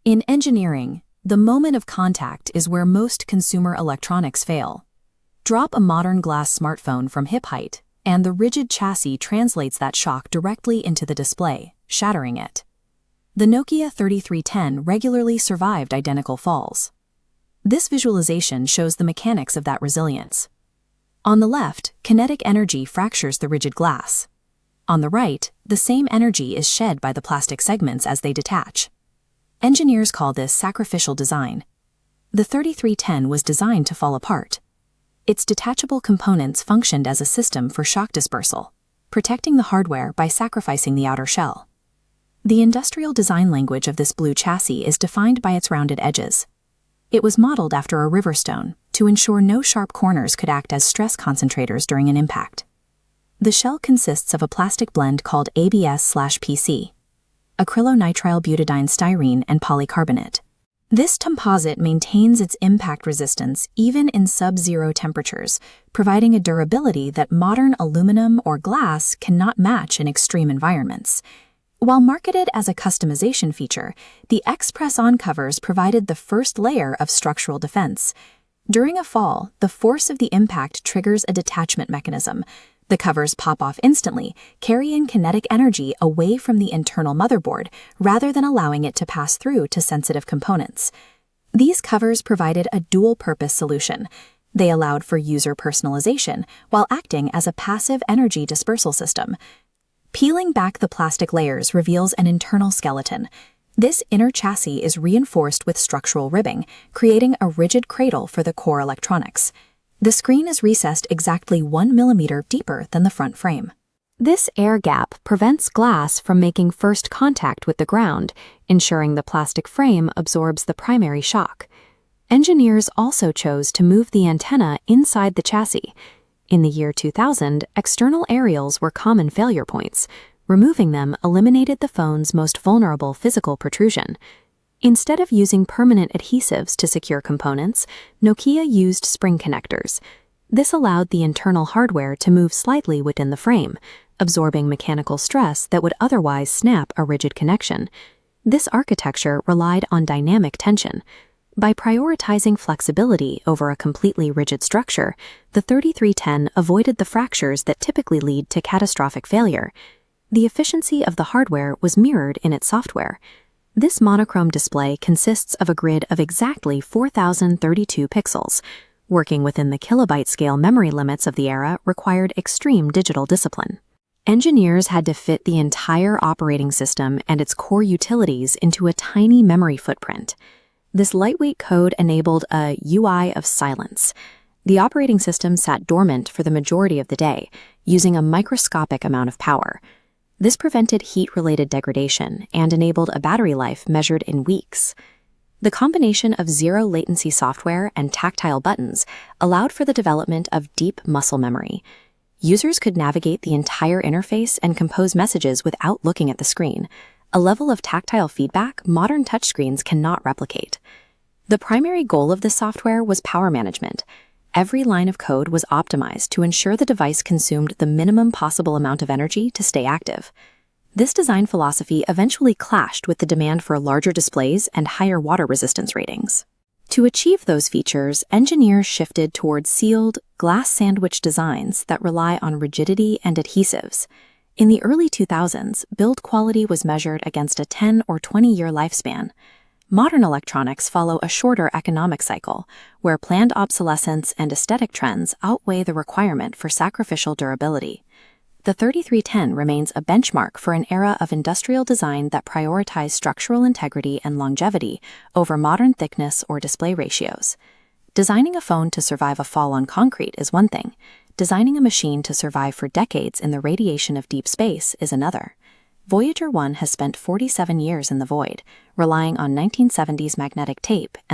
In engineering, the moment of contact is where most consumer electronics fail. Drop a modern glass smartphone from hip height, and the rigid chassis translates that shock directly into the display, shattering it. The Nokia 3310 regularly survived identical falls. This visualization shows the mechanics of that resilience. On the left, kinetic energy fractures the rigid glass. On the right, the same energy is shed by the plastic segments as they detach. Engineers call this sacrificial design. The 3310 was designed to fall apart. Its detachable components functioned as a system for shock dispersal, protecting the hardware by sacrificing the outer shell. The industrial design language of this blue chassis is defined by its rounded edges. It was modeled after a river stone to ensure no sharp corners could act as stress concentrators during an impact. The shell consists of a plastic blend called ABS/PC, acrylonitrile butadiene styrene and polycarbonate. This composite maintains its impact resistance even in sub-zero temperatures, providing a durability that modern aluminum or glass cannot match in extreme environments. While marketed as a customization feature, the X-Press-On covers provided the first layer of structural defense. During a fall, the force of the impact triggers a detachment mechanism. The covers pop off instantly, carrying kinetic energy away from the internal motherboard rather than allowing it to pass through to sensitive components. These covers provided a dual-purpose solution. They allowed for user personalization while acting as a passive energy dispersal system. Peeling back the plastic layers reveals an internal skeleton. This inner chassis is reinforced with structural ribbing, creating a rigid cradle for the core electronics. The screen is recessed exactly 1 millimeter deeper than the front frame. This air gap prevents glass from making first contact with the ground, ensuring the plastic frame absorbs the primary shock. Engineers also chose to move the antenna inside the chassis. In the year 2000, external aerials were common failure points. Removing them eliminated the phone's most vulnerable physical protrusion. Instead of using permanent adhesives to secure components, Nokia used spring connectors. This allowed the internal hardware to move slightly within the frame, absorbing mechanical stress that would otherwise snap a rigid connection. This architecture relied on dynamic tension. By prioritizing flexibility over a completely rigid structure, the 3310 avoided the fractures that typically lead to catastrophic failure. The efficiency of the hardware was mirrored in its software. This monochrome display consists of a grid of exactly 4,032 pixels. Working within the kilobyte-scale memory limits of the era required extreme digital discipline. Engineers had to fit the entire operating system and its core utilities into a tiny memory footprint. This lightweight code enabled a UI of silence. The operating system sat dormant for the majority of the day, using a microscopic amount of power. This prevented heat-related degradation and enabled a battery life measured in weeks. The combination of zero-latency software and tactile buttons allowed for the development of deep muscle memory. Users could navigate the entire interface and compose messages without looking at the screen, a level of tactile feedback modern touchscreens cannot replicate. The primary goal of this software was power management. Every line of code was optimized to ensure the device consumed the minimum possible amount of energy to stay active. This design philosophy eventually clashed with the demand for larger displays and higher water resistance ratings. To achieve those features, engineers shifted toward sealed, glass-sandwich designs that rely on rigidity and adhesives. In the early 2000s, build quality was measured against a 10 or 20-year lifespan. Modern electronics follow a shorter economic cycle, where planned obsolescence and aesthetic trends outweigh the requirement for sacrificial durability. The 3310 remains a benchmark for an era of industrial design that prioritized structural integrity and longevity over modern thickness or display ratios. Designing a phone to survive a fall on concrete is one thing. Designing a machine to survive for decades in the radiation of deep space is another. Voyager 1 has spent 47 years in the void, relying on 1970s magnetic tape and